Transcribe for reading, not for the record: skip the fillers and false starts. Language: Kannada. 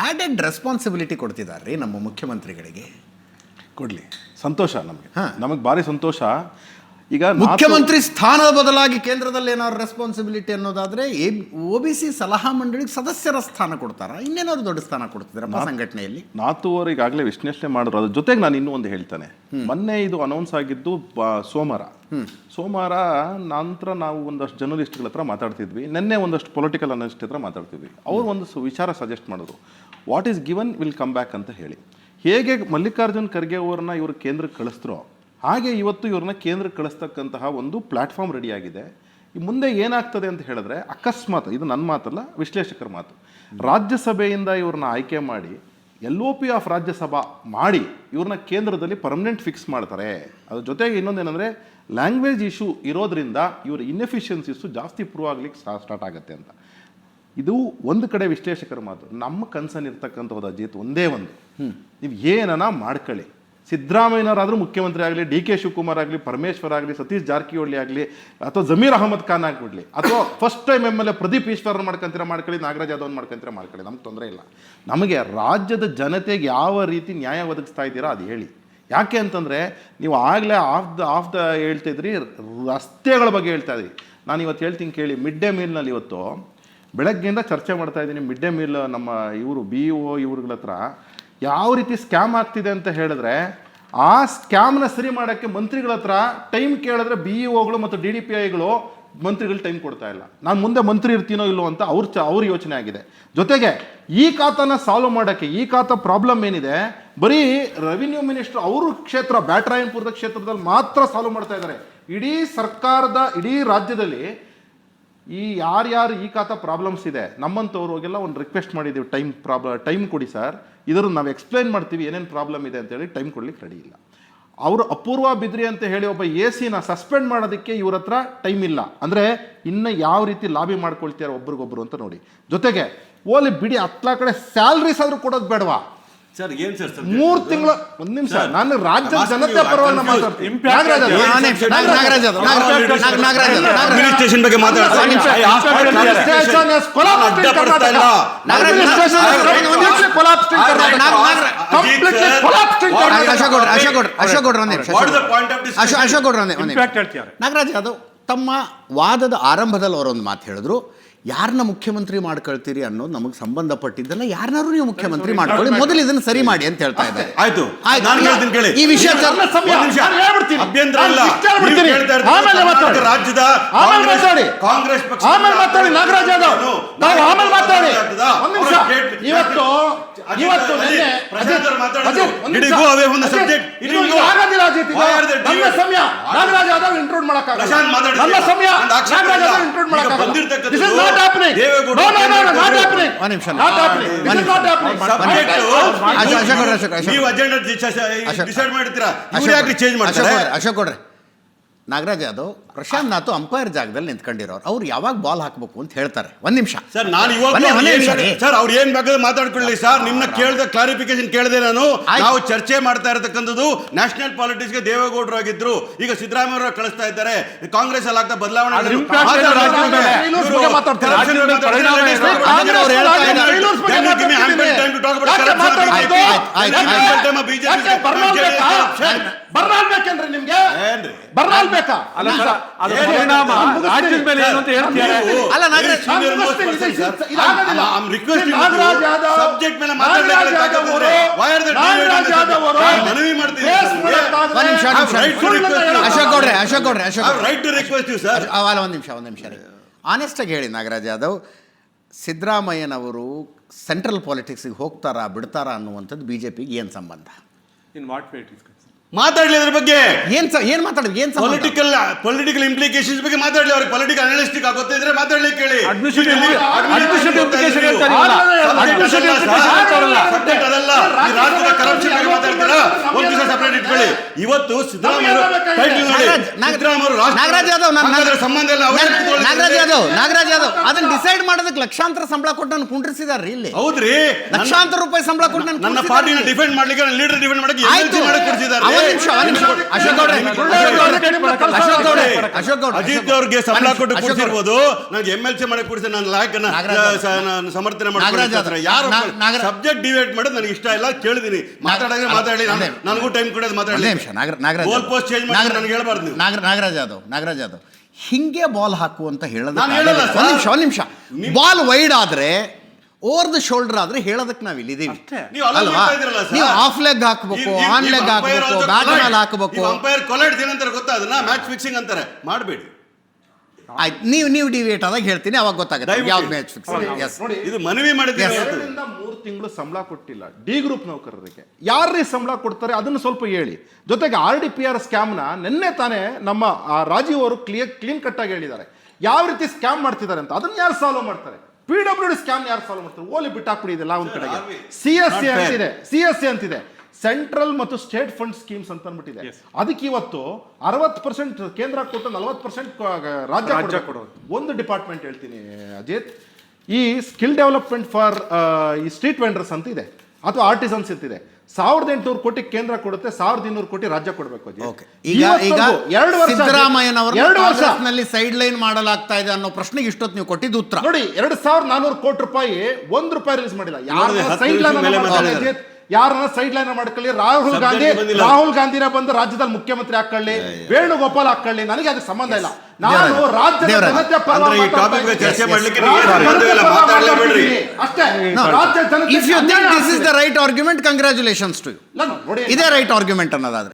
ಆ್ಯಡೆಡ್ ರೆಸ್ಪಾನ್ಸಿಬಿಲಿಟಿ ಕೊಡ್ತಿದ್ದಾರೆ ರೀ ನಮ್ಮ ಮುಖ್ಯಮಂತ್ರಿಗಳಿಗೆ. ಕೊಡಲಿ, ಸಂತೋಷ ನಮಗೆ ಭಾರಿ ಸಂತೋಷ. ಈಗ ಮುಖ್ಯಮಂತ್ರಿ ಸ್ಥಾನದ ಬದಲಾಗಿ ಕೇಂದ್ರದಲ್ಲಿ ಏನಾದ್ರು ರೆಸ್ಪಾನ್ಸಿಬಿಲಿಟಿ ಅನ್ನೋದಾದ್ರೆ OBC ಸಲಹಾ ಮಂಡಳಿಗೆ ಸದಸ್ಯರ ಸ್ಥಾನ ಕೊಡ್ತಾರ, ಇನ್ನೇನಾದ್ರು ದೊಡ್ಡ ಸ್ಥಾನ ಕೊಡ್ತಿದ್ದಾರೆ ಸಂಘಟನೆಯಲ್ಲಿ. ನಾಥೂರ್ ಈಗಾಗಲೇ ವಿಶ್ಲೇಷಣೆ ಮಾಡಿದ್ರು. ಅದ್ರ ಜೊತೆಗೆ ನಾನು ಇನ್ನೂ ಒಂದು ಹೇಳ್ತಾನೆ. ಮೊನ್ನೆ ಇದು ಅನೌನ್ಸ್ ಆಗಿದ್ದು ಸೋಮವಾರ ನಂತರ ನಾವು ಒಂದಷ್ಟು ಜರ್ನಲಿಸ್ಟ್ಗಳ ಹತ್ರ ಮಾತಾಡ್ತಿದ್ವಿ. ನಿನ್ನೆ ಒಂದಷ್ಟು ಪೊಲಿಟಿಕಲ್ ಅನಲಿಸ್ಟ್ ಹತ್ರ ಮಾತಾಡ್ತಿದ್ವಿ. ಅವ್ರು ಒಂದು ವಿಚಾರ ಸಜೆಸ್ಟ್ ಮಾಡಿದ್ರು, what is given will come back ಅಂತ ಹೇಳಿ. ಹೇಗೆ ಮಲ್ಲಿಕಾರ್ಜುನ್ ಖರ್ಗೆ ಅವ್ರನ್ನ ಇವರು ಕೇಂದ್ರಕ್ಕೆ ಕಳಿಸ್ತರೋ ಹಾಗೆ ಇವತ್ತು ಇವ್ರನ್ನ ಕೇಂದ್ರಕ್ಕೆ ಕಳಿಸ್ತಕ್ಕಂತಹ ಒಂದು ಪ್ಲಾಟ್ಫಾರ್ಮ್ ರೆಡಿ ಆಗಿದೆ. ಈ ಮುಂದೆ ಏನಾಗ್ತದೆ ಅಂತ ಹೇಳಿದ್ರೆ, ಅಕಸ್ಮಾತ್, ಇದು ನನ್ನ ಮಾತಲ್ಲ, ವಿಶ್ಲೇಷಕರ ಮಾತು, ರಾಜ್ಯಸಭೆಯಿಂದ ಇವ್ರನ್ನ ಆಯ್ಕೆ ಮಾಡಿ LOP ಆಫ್ ರಾಜ್ಯಸಭಾ ಮಾಡಿ ಇವ್ರನ್ನ ಕೇಂದ್ರದಲ್ಲಿ ಪರ್ಮನೆಂಟ್ ಫಿಕ್ಸ್ ಮಾಡ್ತಾರೆ. ಅದ್ರ ಜೊತೆಗೆ ಇನ್ನೊಂದೇನೆಂದರೆ, ಲ್ಯಾಂಗ್ವೇಜ್ ಇಶ್ಯೂ ಇರೋದ್ರಿಂದ ಇವ್ರ ಇನ್ಎಫಿಷಿಯನ್ಸೀಸು ಜಾಸ್ತಿ ಪ್ರೂವ್ ಆಗ್ಲಿಕ್ಕೆ ಸ್ಟಾರ್ಟ್ ಆಗುತ್ತೆ ಅಂತ. ಇದು ಒಂದು ಕಡೆ ವಿಶ್ಲೇಷಕರ ಮಾತು. ನಮ್ಮ ಕನ್ಸರ್ನ್ ಇರ್ತಕ್ಕಂಥದ್ದು ಅಜಿತ್ ಒಂದೇ ಒಂದು, ನೀವು ಏನನ ಮಾಡ್ಕೊಳ್ಳಿ, ಸಿದ್ದರಾಮಯ್ಯನವರಾದರೂ ಮುಖ್ಯಮಂತ್ರಿ ಆಗಲಿ, DK ಶಿವಕುಮಾರ್ ಆಗಲಿ, ಪರಮೇಶ್ವರ್ ಆಗಲಿ, ಸತೀಶ್ ಜಾರಕಿಹೊಳಿ ಆಗಲಿ, ಅಥವಾ ಜಮೀರ್ ಅಹಮದ್ ಖಾನ್ ಆಗಿಬಿಡ್ಲಿ, ಅಥವಾ first time MLA Pradeep Eshwaran ಮಾಡ್ಕೊಂತೀರ ನಾಗರಾಜ್ ಯಾದವ್ ಮಾಡ್ಕೊಂತೀರ ಮಾಡ್ಕೊಳ್ಳಿ, ನಮ್ಗೆ ತೊಂದರೆ ಇಲ್ಲ. ನಮಗೆ ರಾಜ್ಯದ ಜನತೆಗೆ ಯಾವ ರೀತಿ ನ್ಯಾಯ ಒದಗಿಸ್ತಾ ಇದ್ದೀರಾ ಅದು ಹೇಳಿ. ಯಾಕೆ ಅಂತಂದರೆ, ನೀವು ಆಗಲೇ ಆಫ್ ದ ಹೇಳ್ತಿದ್ರಿ, ರಸ್ತೆಗಳ ಬಗ್ಗೆ ಹೇಳ್ತಾ ಇದ್ರಿ. ನಾನು ಇವತ್ತು ಹೇಳ್ತೀನಿ ಕೇಳಿ. ಮಿಡ್ ಡೇ ಮೀಲ್ನಲ್ಲಿ ಇವತ್ತು ಬೆಳಗ್ಗೆಯಿಂದ ಚರ್ಚೆ ಮಾಡ್ತಾ ಇದ್ದೀನಿ. ಮಿಡ್ ಡೇ ಮೀಲ್ ನಮ್ಮ ಇವರು BO ಇವ್ರಗಳ ಹತ್ರ ಯಾವ ರೀತಿ ಸ್ಕ್ಯಾಮ್ ಆಗ್ತಿದೆ ಅಂತ ಹೇಳಿದ್ರೆ, ಆ ಸ್ಕ್ಯಾಮ್ನ ಸರಿ ಮಾಡೋಕ್ಕೆ ಮಂತ್ರಿಗಳ ಹತ್ರ ಟೈಮ್ ಕೇಳಿದ್ರೆ BEOಗಳು ಮತ್ತು DDPIಗಳು ಮಂತ್ರಿಗಳು ಟೈಮ್ ಕೊಡ್ತಾ ಇಲ್ಲ. ನಾನು ಮುಂದೆ ಮಂತ್ರಿ ಇರ್ತೀನೋ ಇಲ್ಲೋ ಅಂತ ಅವ್ರ ಯೋಚನೆ ಆಗಿದೆ. ಜೊತೆಗೆ ಈ ಖಾತಾನ ಸಾಲ್ವ್ ಮಾಡೋಕ್ಕೆ, ಈ ಖಾತಾ ಪ್ರಾಬ್ಲಮ್ ಏನಿದೆ, ಬರೀ ರೆವಿನ್ಯೂ ಮಿನಿಸ್ಟರ್ ಅವ್ರ ಕ್ಷೇತ್ರ ಬ್ಯಾಟರಾಯನಪುರದ ಕ್ಷೇತ್ರದಲ್ಲಿ ಮಾತ್ರ ಸಾಲ್ವ್ ಮಾಡ್ತಾ ಇದ್ದಾರೆ. ಇಡೀ ಸರ್ಕಾರದ ಇಡೀ ರಾಜ್ಯದಲ್ಲಿ ಈ ಯಾರ್ಯಾರು ಈ ಖಾತಾ ಪ್ರಾಬ್ಲಮ್ಸ್ ಇದೆ, ನಮ್ಮಂಥವ್ರಿಗೆಲ್ಲ ಒಂದು ರಿಕ್ವೆಸ್ಟ್ ಮಾಡಿದ್ದೀವಿ, ಟೈಮ್ ಕೊಡಿ ಸರ್, ಇದನ್ನು ನಾವು ಎಕ್ಸ್ಪ್ಲೈನ್ ಮಾಡ್ತೀವಿ ಏನೇನು ಪ್ರಾಬ್ಲಮ್ ಇದೆ ಅಂತೇಳಿ ಟೈಮ್ ಕೊಡ್ಲಿಕ್ಕೆ ರೆಡಿ ಇಲ್ಲ. ಅವರು ಅಪೂರ್ವ ಬಿದ್ರಿ ಅಂತ ಹೇಳಿ ಒಬ್ಬ AC ಸಸ್ಪೆಂಡ್ ಮಾಡೋದಕ್ಕೆ ಇವ್ರ ಹತ್ರ ಟೈಮ್ ಇಲ್ಲ. ಅಂದರೆ ಇನ್ನು ಯಾವ ರೀತಿ ಲಾಬಿ ಮಾಡ್ಕೊಳ್ತಾರೆ ಒಬ್ರಿಗೊಬ್ರು ಅಂತ ನೋಡಿ. ಜೊತೆಗೆ ಓಲಿ ಬಿಡಿ, ಹತ್ಲಾ ಕಡೆ ಸ್ಯಾಲ್ರೀಸ್ ಆದರೂ ಕೊಡೋದು ಬೇಡವಾ ಸರ್? ಏನ್ ಸರ್ 3 ತಿಂಗಳು? ಒಂದು ನಿಮಿಷ, ನಾನು ರಾಜ್ಯದ ಜನತೆ ಪರವಾಗಿ ಮಾತಾಡ್ತೀನಿ. ಅಡ್ಮಿನಿಸ್ಟ್ರೇಷನ್ ಬಗ್ಗೆ ನಾಗರಾಜ್ ಯಾದವ್ ತಮ್ಮ ವಾದದ ಆರಂಭದಲ್ಲಿ ಅವರೊಂದು ಮಾತು ಹೇಳಿದ್ರು, ಯಾರನ್ನ ಮುಖ್ಯಮಂತ್ರಿ ಮಾಡ್ಕೊಳ್ತೀರಿ ಅನ್ನೋದು ನಮಗೆ ಸಂಬಂಧಪಟ್ಟಿದ್ದಲ್ಲ, ಯಾರನ್ನಾರು ನೀವು ಮುಖ್ಯಮಂತ್ರಿ ಮಾಡ್ಕೊಳ್ಳಿ, ಮೊದಲು ಇದನ್ನ ಸರಿ ಮಾಡಿ ಅಂತ ಹೇಳ್ತಾ ಇದ್ದಾರೆ. ಆಯ್ತು, ಈ ವಿಷಯ ಅಭ್ಯಂತರ ಇಲ್ಲ. ರಾಜ್ಯದ ಕಾಂಗ್ರೆಸ್ ಪಕ್ಷ ನಾಗರಾಜ್ ಯಾದವ್ ಇಂಟ್ರೂಡ್ ನೀವು ಅಜೆಂಡಾ ಡಿಸೈಡ್ ಮಾಡ್ತೀರಾ, ಚೇಂಜ್ ಮಾಡ್ತಾರೆ. ಅಶೋಕ್ ಕೊಡ್ರಿ, ನಾಗರಾಜ್ ಯಾದವ್ ಪ್ರಶಾಂತ್ ನಾಥ್ ಅಂಪೈರ್ ಜಾಗದಲ್ಲಿ ನಿಂತ್ಕೊಂಡಿರೋರು, ಅವ್ರು ಯಾವಾಗ ಬಾಲ್ ಹಾಕಬೇಕು ಅಂತ ಹೇಳ್ತಾರೆ. ಒಂದ್ ನಿಮಿಷ ಸರ್, ನಾನು ಸರ್ ಅವ್ರು ಏನ್ ಬೇಕಾದ್ರೆ ಮಾತಾಡ್ಕೊಳ್ಳಿ ಸರ್. ನಿಮ್ನ ಕೇಳ್ದ ಕ್ಲಾರಿಫಿಕೇಶನ್ ಕೇಳಿದೆ ನಾನು. ನಾವು ಚರ್ಚೆ ಮಾಡ್ತಾ ಇರತಕ್ಕಂಥದ್ದು ನ್ಯಾಷನಲ್ ಪಾಲಿಟಿಕ್ಸ್ಗೆ ದೇವೇಗೌಡರು ಆಗಿದ್ರು, ಈಗ ಸಿದ್ದರಾಮಯ್ಯ ಕಳಿಸ್ತಾ ಇದ್ದಾರೆ, ಕಾಂಗ್ರೆಸ್ ಅಲ್ಲಿ ಆಗ್ತಾ ಬದಲಾವಣೆ. ಬರ್ನಾಲ್ಬೇಕಂದ್ರೆ ನಿಮ್ಗೆ ಬರ್ನಾಲ್ಬೇಕಾ? ಒಂದ್ ನಿಮಿಷ ಆನೆಸ್ಟ್ ಆಗಿ ಹೇಳಿ ನಾಗರಾಜ್ ಯಾದವ್, ಸಿದ್ದರಾಮಯ್ಯನವರು ಸೆಂಟ್ರಲ್ ಪಾಲಿಟಿಕ್ಸ್ಗೆ ಹೋಗ್ತಾರಾ ಬಿಡ್ತಾರಾ ಅನ್ನುವಂಥದ್ದು BJPಗೆ ಏನು ಸಂಬಂಧ? ಮಾತಾಡ್ಲಿ ಅದ್ರ ಬಗ್ಗೆ. ಏನ್ ಮಾತಾಡಿದ್ವಿ? ಏನ್ ಪೊಲಿಟಿಕಲ್ ಇಂಪ್ಲಿಕೇಶನ್ಸ್ ಬಗ್ಗೆ ಮಾತಾಡ್ಲಿ. ಅವ್ರಿಗೆ ಪೊಲಿಟಿಕಲ್ ಅನಾಲಿಸ್ಟಿಕ್ ಗೊತ್ತಿದ್ರೆ ಮಾತಾಡ್ಲಿಕ್ಕೆ ಹೇಳಿ. ಸಬ್ಜೆಕ್ಟ್ ಅದಲ್ಲ. ರಾಜ್ಯದ ಕರಪ್ಷನ್ ಬಗ್ಗೆ ಮಾತಾಡ್ತೀರಾ, ಒಂದು ದಿವಸ ಸಪರೇಟ್ ಇಟ್ಕೊಳ್ಳಿ. ಇವತ್ತು ಸಿದ್ದರಾಮಯ್ಯ ನಾಗರಾಜ್ ಯಾದವ್ ಸಂಬಂಧ ಇಲ್ಲ. ನಾಗರಾಜ್ ಯಾದವ್ ಅದನ್ನ ಡಿಸೈಡ್ ಮಾಡೋದಕ್ಕೆ ಲಕ್ಷಾಂತರ ಸಂಬಳ ಕೊಟ್ಟು ನಾನು ಕುಂಡ್ರಿಸಿದಾರ್ರಿ ಇಲ್ಲಿ. ಹೌದ್ರಿ, ಲಕ್ಷಾಂತರ ರೂಪಾಯಿ ಸಂಬಳ ಕೊಟ್ಟು ನನ್ನ ಪಾರ್ಟಿನ ಡಿಫೆಂಡ್ ಮಾಡ್ಲಿಕ್ಕೆ ಲೀಡರ್ ಡಿಫೆಂಡ್ ಮಾಡಕ್ಕೆ ಕೊಡ್ತಿದ್ದಾರೆ. ಅಜಿತ್ ಅವ್ರಿಗೆ ಸಂಬಳ ಕೊಟ್ಟು ಕೊಡ್ತಿರ್ಬೋದು, ನನಗೆ MLC ಮಾಡಕ್ಕೆ ಕೊಡ್ಸಿ ನನ್ನ ಲಾಯಕನ್ನ ಸಮರ್ಥನೆ ಮಾಡ್ತಾರೆ. ಯಾರು ಸಬ್ಜೆಕ್ಟ್ ಡಿಬೇಟ್ ಮಾಡೋದು ನನಗೆ ಇಷ್ಟ ಇಲ್ಲ. ಕೇಳಿದೀನಿ, ಮಾತಾಡಿದ್ರೆ ಮಾತಾಡಿ, ನನಗೂ ಟೈಮ್ ಕೊಡೋದು ಮಾತಾಡಿ. ಗೋಲ್ ಪೋಸ್ಟ್ ಚೇಂಜ್ ಮಾಡಿ ನನಗೆ ಹೇಳ್ಬಾರ್ದು ನೀವು. ನಾಗರಾಜ್ ಯಾದವ್ ಹಿಂಗೆ ಬಾಲ್ ಹಾಕು ಅಂತ ಹೇಳೋದು. ನಾನು ಹೇಳಲ್ಲ ಸರ್. ಒಂದ್ ನಿಮಿಷ ಬಾಲ್ ವೈಡ್ ಆದ್ರೆ ಓವರ್ ದ ಶೋಲ್ಡರ್ ಆದ್ರೆ ಹೇಳೋದಕ್ಕೆ ನಾವು ಇಲ್ಲಿದ್ದೀವಿ ನೀವು ಅಲ್ಲ ಅಲ್ವಾ? ಮಾಡ್ತಾ ಇದ್ರಲ್ಲ ಸರ್. ನೀವು ಆಫ್ ಲೆಗ್ ಹಾಕ್ಬೇಕು, ಆನ್ ಲೆಗ್ ಹಾಕ್ಬೇಕು, ಬ್ಯಾಟ್ ಮೇಲೆ ಹಾಕಬೇಕು. ಅಂಪೈರ್ ಕೊಲೈಡ್ ಏನಂತಾರೆ ಗೊತ್ತಾ? ಅದನ್ನ ಮ್ಯಾಚ್ ಫಿಕ್ಸಿಂಗ್ ಅಂತಾರೆ. ಮಾಡಬೇಡಿ. ಆಯ್ತು, ನೀವು ಡಿಬೇಟ್ ಆದಾಗ ಹೇಳ್ತೀನಿ, ಅವಾಗ ಗೊತ್ತಾಗುತ್ತೆ ಯಾವ್ದು ಮ್ಯಾಚ್ ಫಿಕ್ಸಿಂಗ್. ಇದು ಮನವಿ ಮಾಡಿದ್ದೀವಿ. 2 ತಿಂಗಳು ಸಂಬಳ ಕೊಟ್ಟಿಲ್ಲ ಡಿ ಗ್ರೂಪ್ ನೌಕರರಿಗೆ. ಯಾರ್ರೀ ಸಂಬಳ ಕೊಡ್ತಾರೆ ಅದನ್ನು ಸ್ವಲ್ಪ ಹೇಳಿ. ಜೊತೆಗೆ RDPR ಸ್ಕ್ಯಾಮ್ನ ನಿನ್ನೆ ತಾನೇ ನಮ್ಮ ರಾಜೀವ್ ಅವರು ಕ್ಲೀನ್ ಕಟ್ ಆಗಿ ಹೇಳಿದ್ದಾರೆ ಯಾವ ರೀತಿ ಸ್ಕ್ಯಾಮ್ ಮಾಡ್ತಿದ್ದಾರೆ ಅಂತ. ಅದನ್ನ ಯಾರು ಸಾಲ್ವ್ ಮಾಡ್ತಾರೆ? PWD ಸ್ಕ್ಯಾಮ್ ಯಾರು ಸಾಲ್ವ್ ಮಾಡ್ತಾರೆ? ಓಲಿ ಬಿಟ್ಟಾಕ್ಬಿಡಿ ಇದೆಲ್ಲ ಒಂದ್ ಕಡೆಗೆ. CSA ಅಂತಿದೆ, ಸೆಂಟ್ರಲ್ ಮತ್ತು ಸ್ಟೇಟ್ ಫಂಡ್ ಸ್ಕೀಮ್ಸ್ ಅಂತ ಅಂದ್ಬಿಟ್ಟಿದೆ. ಅದಕ್ಕೆ ಇವತ್ತು 60% ಕೇಂದ್ರ ಕೊಟ್ಟು 40% ರಾಜ್ಯ ಕೊಡೋದು. ಒಂದು ಡಿಪಾರ್ಟ್ಮೆಂಟ್ ಹೇಳ್ತೀನಿ ಅಜಿತ್, ಈ ಸ್ಕಿಲ್ ಡೆವಲಪ್ಮೆಂಟ್ ಫಾರ್ ಈ ಸ್ಟ್ರೀಟ್ ವೆಂಡರ್ಸ್ ಅಂತ ಇದೆ ಅಥವಾ ಆರ್ಟಿಸನ್ಸ್ ಅಂತಿದೆ. 1800 ಕೋಟಿ ಕೇಂದ್ರ ಕೊಡುತ್ತೆ, 1200 ಕೋಟಿ ರಾಜ್ಯ ಕೊಡಬೇಕು. ಈಗ 2 ವರ್ಷ ಸಿದ್ದರಾಮಯ್ಯನವರಲ್ಲಿ ಸೈಡ್ ಲೈನ್ ಮಾಡಲಾಗ್ತಾ ಇದೆ ಅನ್ನೋ ಪ್ರಶ್ನೆಗೆ ಇಷ್ಟೊತ್ತು ನೀವು ಕೊಟ್ಟಿದ್ದು ಉತ್ತರ ನೋಡಿ. 2400 ಕೋಟಿ ರೂಪಾಯಿ ₹1 ರಿಲೀಸ್ ಮಾಡಿಲ್ಲ. ಯಾರನ್ನ ಸೈಡ್ ಲೈನ್ ಮಾಡ್ಕೊಳ್ಳಿ. ರಾಹುಲ್ ಗಾಂಧಿನ ಬಂದು ರಾಜ್ಯದಲ್ಲಿ ಮುಖ್ಯಮಂತ್ರಿ ಹಾಕೊಳ್ಳಿ, ವೇಣುಗೋಪಾಲ್ ಹಾಕೊಳ್ಳಿ, ನನಗೆ ಅದಕ್ಕೆ ಸಂಬಂಧ ಇಲ್ಲ. ನಾನು ರಾಜ್ಯದ ಜನತೆ ಚರ್ಚೆ ಮಾಡ್ಲಿಕ್ಕೆ ಅಷ್ಟೇ. If you think this is the right argument, congratulations to you. ಇದೇ ರೈಟ್ ಆರ್ಗ್ಯುಮೆಂಟ್ ಅನ್ನೋದಾದ್ರೆ